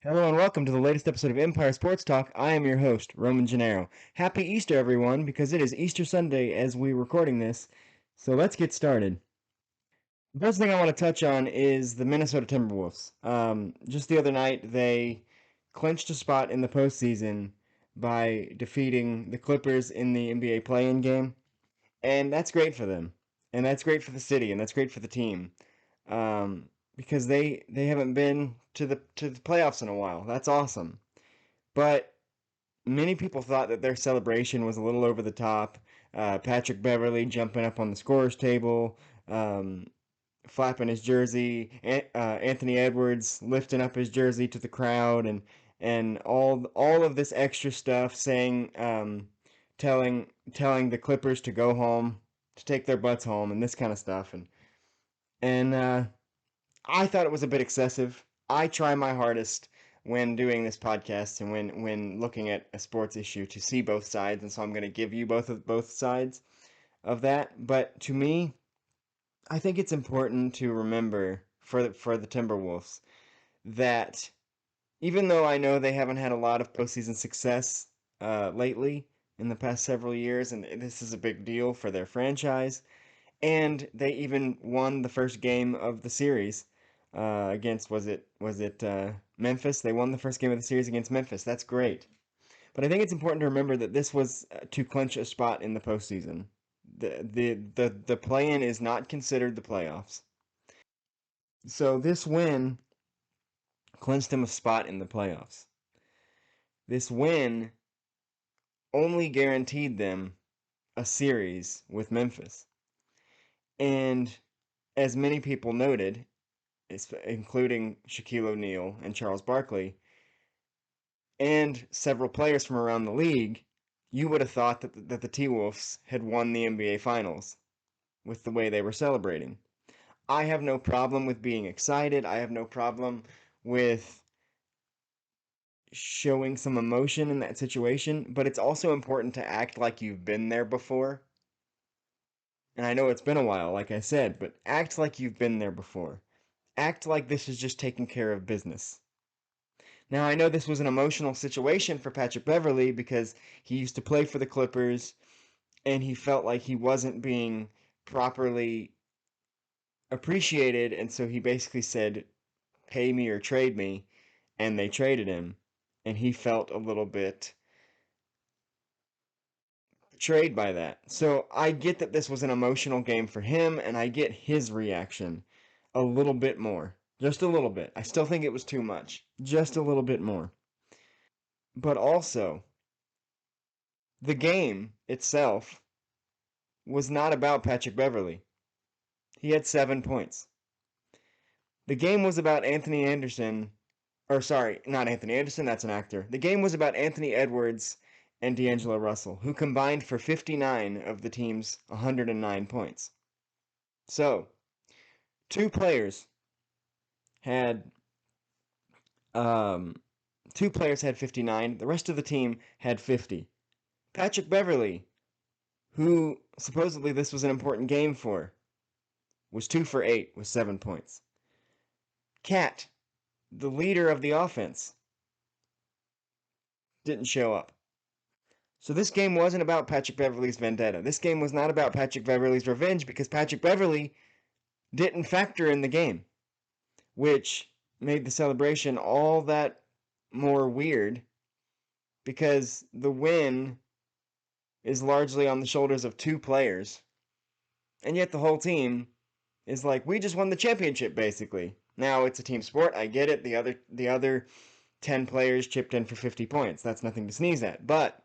Hello and welcome to the latest episode of Empire Sports Talk. I am your host, Roman Gennaro. Happy Easter, everyone, because it is Easter Sunday as we're recording this. So let's get started. The first thing I want to touch on is the Minnesota Timberwolves. Just the other night, they clinched a spot in the postseason by defeating the Clippers in the NBA play-in game, and that's great for them, and that's great for the city, and that's great for the team. Because they haven't been to the playoffs in a while. That's awesome. But many people thought that their celebration was a little over the top. Patrick Beverley jumping up on the scorer's table, um, flapping his jersey. Anthony Edwards lifting up his jersey to the crowd, and all of this extra stuff, saying, telling the Clippers to go home, to take their butts home, and this kind of stuff. And I thought it was a bit excessive. I try my hardest when doing this podcast and when looking at a sports issue to see both sides, and so I'm going to give you both sides of that. But to me, I think it's important to remember for the Timberwolves that even though I know they haven't had a lot of postseason success lately in the past several years, and this is a big deal for their franchise, and they even won the first game of the series against was it Memphis? They won the first game of the series against Memphis. That's great. But I think it's important to remember that this was to clinch a spot in the postseason. The play-in is not considered the playoffs. So this win clinched them a spot in the playoffs. This win only guaranteed them a series with Memphis. And as many people noted, including Shaquille O'Neal and Charles Barkley, and several players from around the league, you would have thought that the T-Wolves had won the NBA Finals with the way they were celebrating. I have no problem with being excited. I have no problem with showing some emotion in that situation, but it's also important to act like you've been there before. And I know it's been a while, like I said, but act like you've been there before. Act like this is just taking care of business. Now, I know this was an emotional situation for Patrick Beverley because he used to play for the Clippers and he felt like he wasn't being properly appreciated, and so he basically said, pay me or trade me, and they traded him, and he felt a little bit betrayed by that. So I get that this was an emotional game for him, and I get his reaction a little bit more. Just a little bit. I still think it was too much. Just a little bit more. But also, the game itself was not about Patrick Beverley. He had 7 points. The game was about Anthony Anderson, or sorry, not Anthony Anderson, that's an actor. The game was about Anthony Edwards and D'Angelo Russell, who combined for 59 of the team's 109 points. So, two players had um, two players had 59. The rest of the team had 50. Patrick Beverley, who supposedly this was an important game for, was 2 for 8 with 7 points. Cat, the leader of the offense, didn't show up. So this game wasn't about Patrick Beverley's vendetta. This game was not about Patrick Beverley's revenge because Patrick Beverley didn't factor in the game, which made the celebration all that more weird because the win is largely on the shoulders of two players. And yet the whole team is like, we just won the championship basically. Now it's a team sport. I get it. The other 10 players chipped in for 50 points. That's nothing to sneeze at. But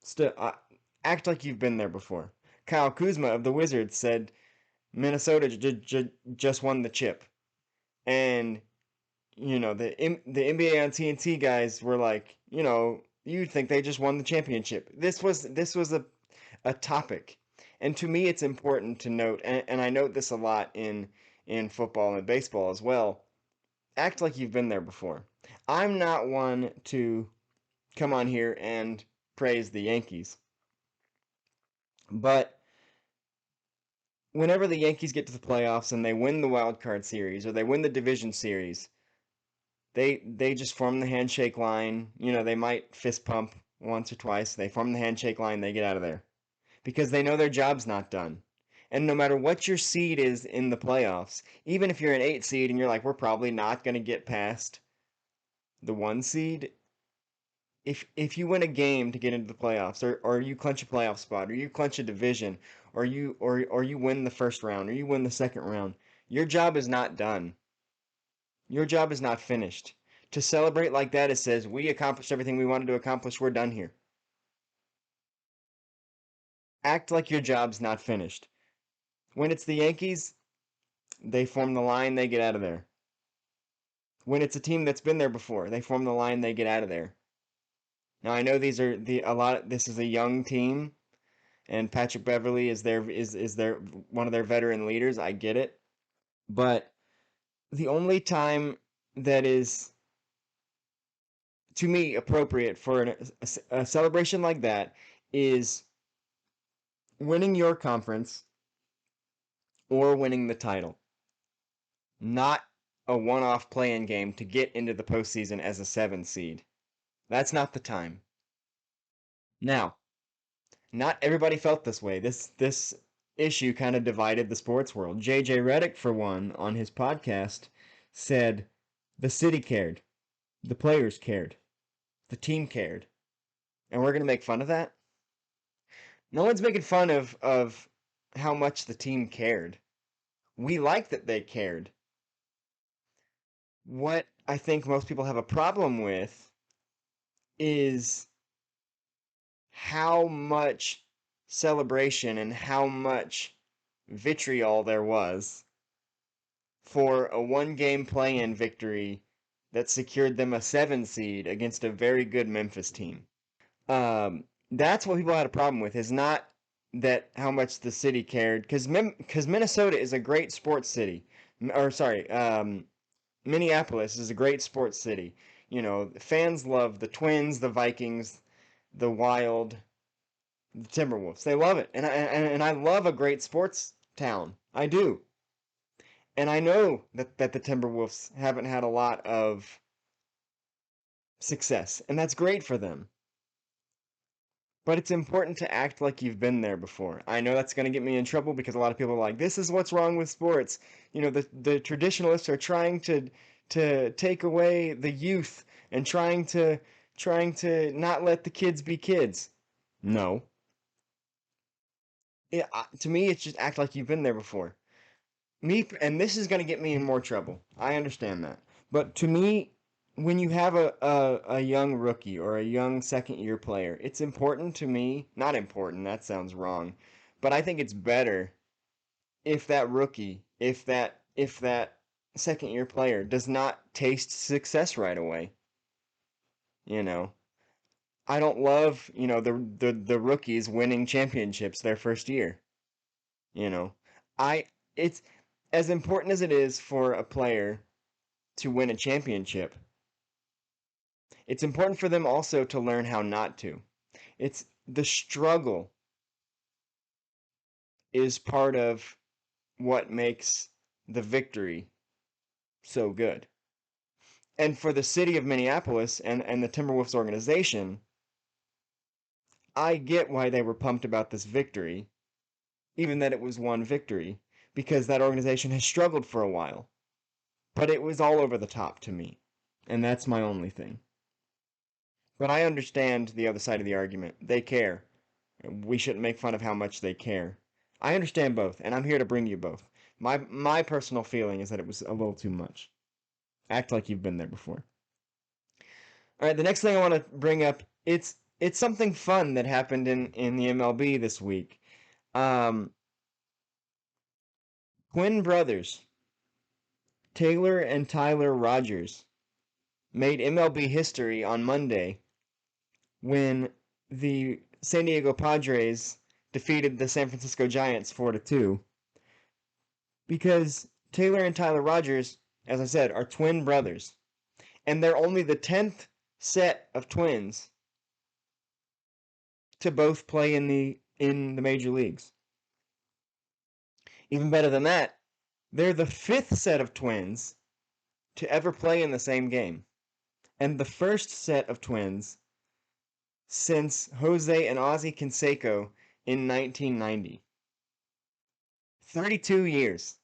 still, act like you've been there before. Kyle Kuzma of the Wizards said Minnesota just won the chip. And, the NBA on TNT guys were like, you'd think they just won the championship. This was a topic. And to me, it's important to note, and I note this a lot in football and baseball as well, act like you've been there before. I'm not one to come on here and praise the Yankees. But whenever the Yankees get to the playoffs and they win the wild card series or they win the division series, They just form the handshake line. You know, they might fist pump once or twice. They form the handshake line, they get out of there because they know their job's not done. And no matter what your seed is in the playoffs, even if you're an 8 seed and you're like, we're probably not going to get past the 1 seed, if you win a game to get into the playoffs, or you clinch a playoff spot, or you clinch a division, or you win the first round, or you win the second round, your job is not done. Your job is not finished. To celebrate like that, it says we accomplished everything we wanted to accomplish. We're done here. Act like your job's not finished. When it's the Yankees, they form the line, they get out of there. When it's a team that's been there before, they form the line, they get out of there. Now I know these are the a lot. This is a young team, and Patrick Beverly is their one of their veteran leaders. I get it, but the only time that is to me appropriate for a celebration like that is winning your conference or winning the title, not a one-off play-in game to get into the postseason as a 7 seed. That's not the time. Now, not everybody felt this way. This issue kind of divided the sports world. JJ Redick, for one, on his podcast, said the city cared, the players cared, the team cared, and we're gonna make fun of that. No one's making fun of how much the team cared. We like that they cared. What I think most people have a problem with is how much celebration and how much vitriol there was for a 1 game play-in victory that secured them a 7 seed against a very good Memphis team. That's what people had a problem with, is not that how much the city cared, because Minnesota is a great sports city. Or sorry, Minneapolis is a great sports city. You know, fans love the Twins, the Vikings, the Wild, the Timberwolves. They love it, and I love a great sports town. I do, and I know that the Timberwolves haven't had a lot of success, and that's great for them. But it's important to act like you've been there before. I know that's going to get me in trouble because a lot of people are like, "This is what's wrong with sports." You know, the traditionalists are trying to take away the youth and trying to not let the kids be kids. No, to me, it's just act like you've been there before. And this is going to get me in more trouble. I understand that. But to me, when you have a young rookie or a young second year player, it's important to me, not important, that sounds wrong, but I think it's better if that rookie, if that second year player does not taste success right away. You know, I don't love, the rookies winning championships their first year. You know, I it's as important as it is for a player to win a championship. It's important for them also to learn how not to. It's the struggle is part of what makes the victory so good. And for the city of Minneapolis and the Timberwolves organization, I get why they were pumped about this victory, even that it was one victory, because that organization has struggled for a while. But it was all over the top to me. And that's my only thing. But I understand the other side of the argument. They care. We shouldn't make fun of how much they care. I understand both, and I'm here to bring you both. My personal feeling is that it was a little too much. Act like you've been there before. All right, the next thing I want to bring up, it's something fun that happened in the MLB this week. Um, twin brothers, Taylor and Tyler Rogers, made MLB history on Monday when the San Diego Padres defeated the San Francisco Giants 4-2, because Taylor and Tyler Rogers, as I said, are twin brothers, and they're only the 10th set of twins to both play in the major leagues. Even better than that, they're the 5th set of twins to ever play in the same game. and the first set of twins since Jose and Ozzie Canseco in 1990. 32 years.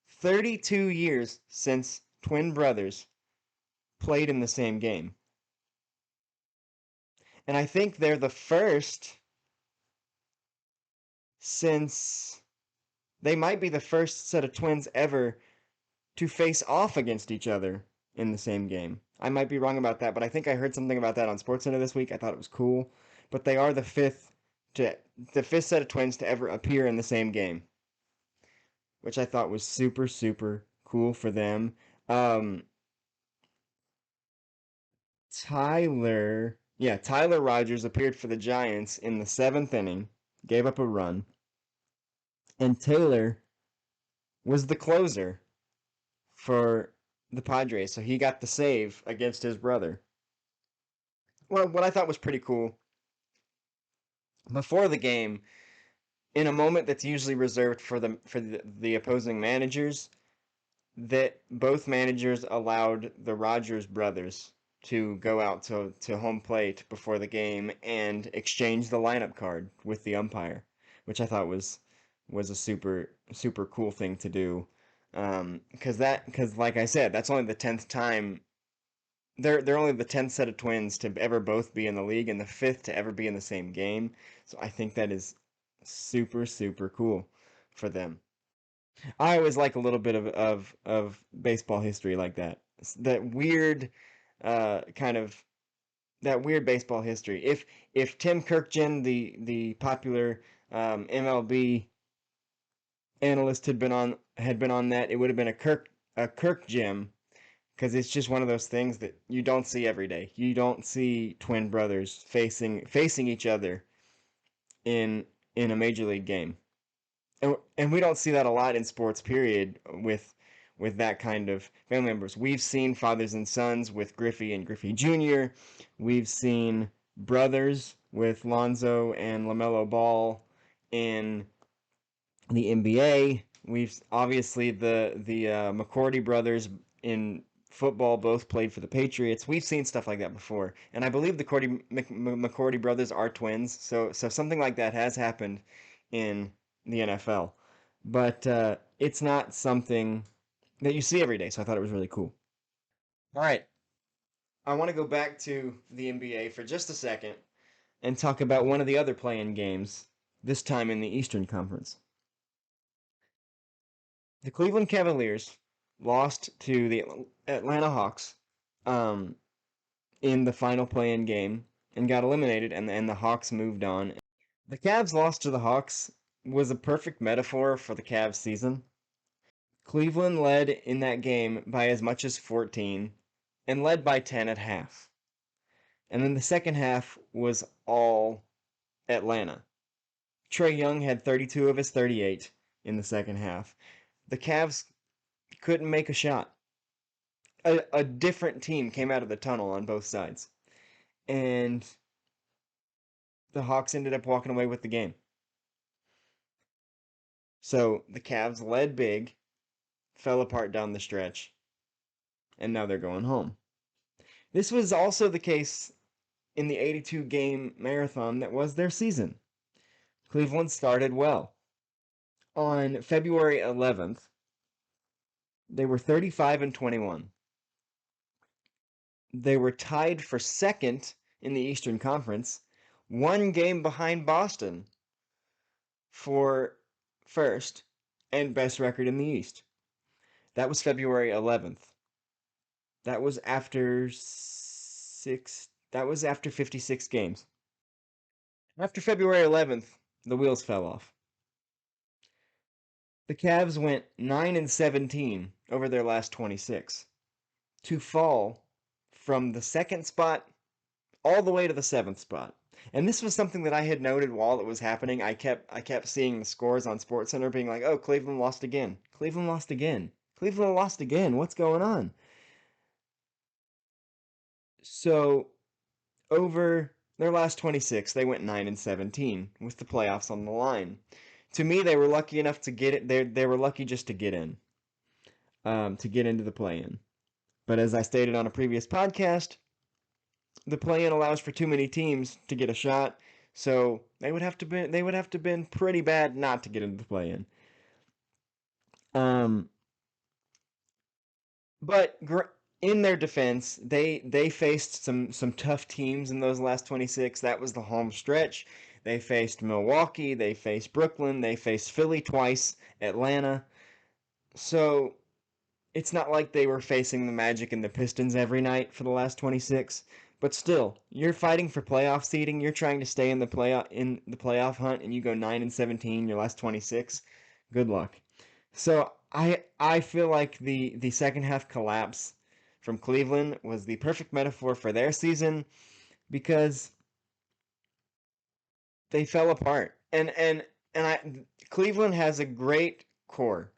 32 years since twin brothers played in the same game. And I think they're the first since they might be the first set of twins ever to face off against each other in the same game. I might be wrong about that, but I think I heard something about that on SportsCenter this week. I thought it was cool. But they are the fifth set of twins to ever appear in the same game, which I thought was super, super cool for them. Um, Tyler Rogers appeared for the Giants in the seventh inning, gave up a run, and Taylor was the closer for the Padres, so he got the save against his brother. Well, what I thought was pretty cool, before the game, in a moment that's usually reserved for the opposing managers, that both managers allowed the Rogers brothers to go out to home plate before the game and exchange the lineup card with the umpire, which I thought was a super super cool thing to do. Because like I said, that's only the 10th time they're only the 10th set of twins to ever both be in the league and the fifth to ever be in the same game. So I think that is super super cool for them. I always like a little bit of baseball history like that. That weird kind of that weird baseball history. If Tim Kirkjian, the popular MLB analyst had been on that, it would have been a Kirk Jim, because it's just one of those things that you don't see every day. You don't see twin brothers facing each other in a major league game. And we don't see that a lot in sports, period, with that kind of family members. We've seen fathers and sons with Griffey and Griffey Jr. We've seen brothers with Lonzo and LaMelo Ball in the NBA. We've obviously the McCourty brothers in football both played for the Patriots. We've seen stuff like that before, and I believe the McCourty brothers are twins. So something like that has happened in the NFL, but it's not something that you see every day. So I thought it was really cool. All right, I want to go back to the NBA for just a second and talk about one of the other play-in games. This time in the Eastern Conference. The Cleveland Cavaliers lost to the Atlanta Hawks um, in the final play-in game and got eliminated, and the Hawks moved on. The Cavs loss to the Hawks was a perfect metaphor for the Cavs season. Cleveland led in that game by as much as 14 and led by 10 at half. And then the second half was all Atlanta. Trey Young had 32 of his 38 in the second half. The Cavs couldn't make a shot. A different team came out of the tunnel on both sides. And the Hawks ended up walking away with the game. So the Cavs led big, fell apart down the stretch, and now they're going home. This was also the case in the 82 game marathon that was their season. Cleveland started well. On February 11th, they were 35 and 21. They were tied for second in the Eastern Conference, one game behind Boston for first and best record in the East. That was February 11th. That was after 56 games. After February 11th, the wheels fell off. The Cavs went 9 and 17 over their last 26 to fall from the second spot all the way to the seventh spot. And this was something that I had noted while it was happening. I kept seeing the scores on SportsCenter being like, "Oh, Cleveland lost again. Cleveland lost again. Cleveland lost again. What's going on?" So, over their last 26, they went 9 and 17 with the playoffs on the line. To me, they were lucky enough to get it. They were lucky just to get into the play-in. But as I stated on a previous podcast, The play-in allows for too many teams to get a shot, so they would have to been pretty bad not to get into the play-in. Um, but in their defense, they faced some tough teams in those last 26. That was the home stretch. They faced Milwaukee, they faced Brooklyn, they faced Philly twice, Atlanta. So it's not like they were facing the Magic and the Pistons every night for the last 26, but still, you're fighting for playoff seeding. You're trying to stay in the playoff hunt, and you go 9-17 your last 26. Good luck. So I feel like the second half collapse from Cleveland was the perfect metaphor for their season because they fell apart. And Cleveland has a great core.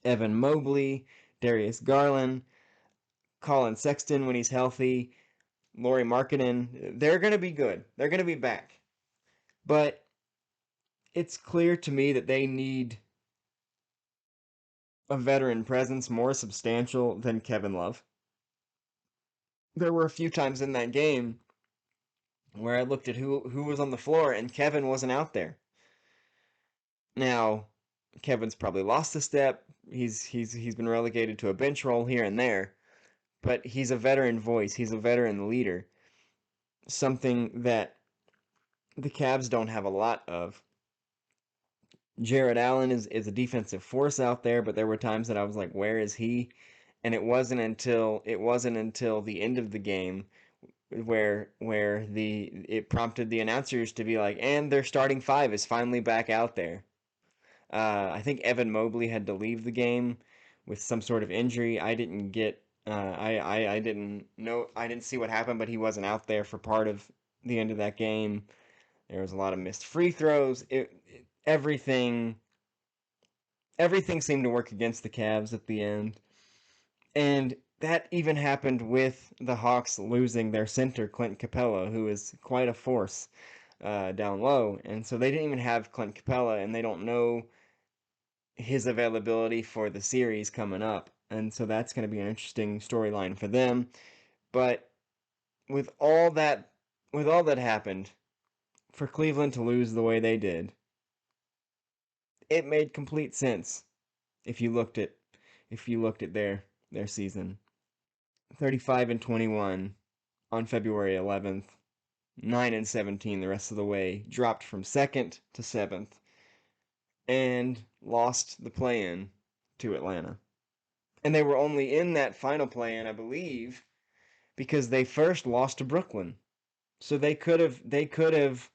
Evan Mobley, Darius Garland, Colin Sexton when he's healthy, Lauri Markkanen, they're going to be good. They're going to be back. But it's clear to me that they need a veteran presence more substantial than Kevin Love. There were a few times in that game where I looked at who was on the floor and Kevin wasn't out there. Now, Kevin's probably lost a step. He's been relegated to a bench role here and there, but he's a veteran voice. He's a veteran leader. Something that the Cavs don't have a lot of. Jared Allen is a defensive force out there, but there were times that I was like, where is he? And it wasn't until the end of the game where it prompted the announcers to be like, and their starting five is finally back out there. I think Evan Mobley had to leave the game with some sort of injury. I didn't get I didn't know I didn't see what happened, but he wasn't out there for part of the end of that game. There was a lot of missed free throws. Everything seemed to work against the Cavs at the end. And that even happened with the Hawks losing their center, Clint Capella, who is quite a force down low. And so they didn't even have Clint Capella, and they don't know his availability for the series coming up. And so that's going to be an interesting storyline for them. But with all that with all that happened, for Cleveland to lose the way they did, it made complete sense if you looked at their season. 35-21 on February 11th, 9-17 the rest of the way, dropped from 2nd to 7th, and lost the play-in to Atlanta. And they were only in that final play-in, I believe, because they first lost to Brooklyn. So they could have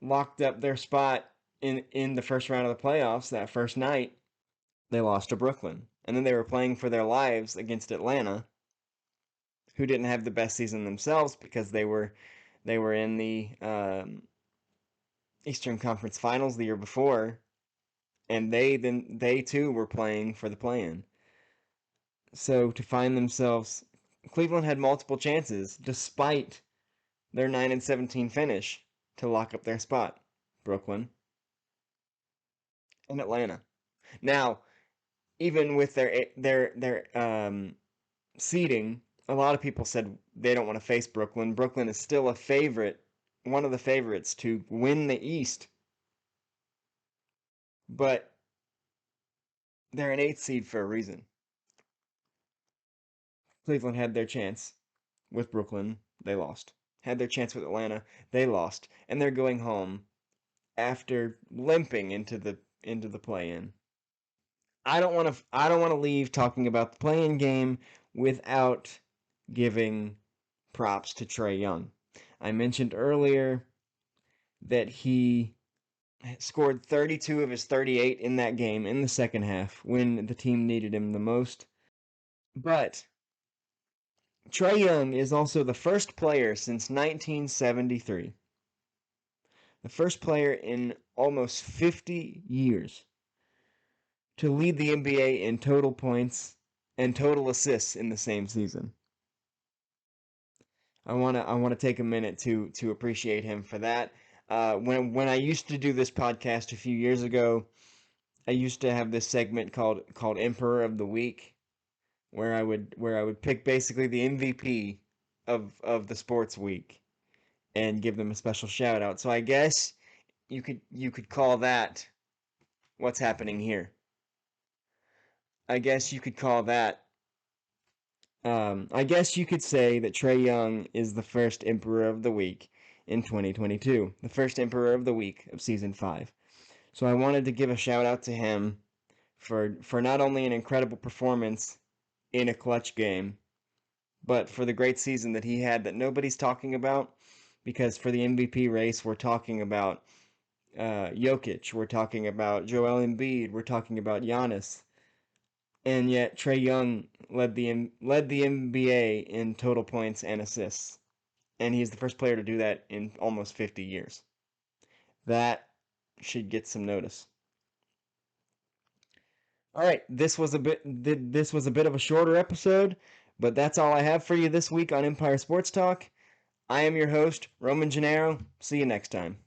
locked up their spot in the first round of the playoffs that first night. They lost to Brooklyn. And then they were playing for their lives against Atlanta, who didn't have the best season themselves because they were in the Eastern Conference Finals the year before, and they too were playing for the play-in. So to find themselves, Cleveland had multiple chances despite their 9-17 finish to lock up their spot. Brooklyn and Atlanta. Now, even with their seeding, a lot of people said they don't want to face Brooklyn. Brooklyn is still a favorite, one of the favorites to win the East, but they're an 8th seed for a reason. Cleveland had their chance with Brooklyn, they lost. Had their chance with Atlanta, they lost, and they're going home after limping into the play-in. I don't want to leave talking about the play-in game without giving props to Trey Young. I mentioned earlier that he scored 32 of his 38 in that game in the second half when the team needed him the most. But Trey Young is also the first player since 1973, the first player in almost 50 years to lead the NBA in total points and total assists in the same season. I wanna take a minute to appreciate him for that. When I used to do this podcast a few years ago, I used to have this segment called Emperor of the Week, where I would pick basically the MVP of the sports week and give them a special shout out. So I guess you could call that what's happening here. I guess you could call that. I guess you could say that Trey Young is the first Emperor of the Week in 2022, the first Emperor of the Week of Season 5. So I wanted to give a shout out to him for not only an incredible performance in a clutch game, but for the great season that he had that nobody's talking about. Because for the MVP race, we're talking about Jokic, we're talking about Joel Embiid, we're talking about Giannis, and yet Trey Young led the NBA in total points and assists, and he's the first player to do that in almost 50 years. That should get some notice. All right, this was a bit of a shorter episode, but that's all I have for you this week on Empire Sports Talk. I am your host, Roman Gennaro. See you next time.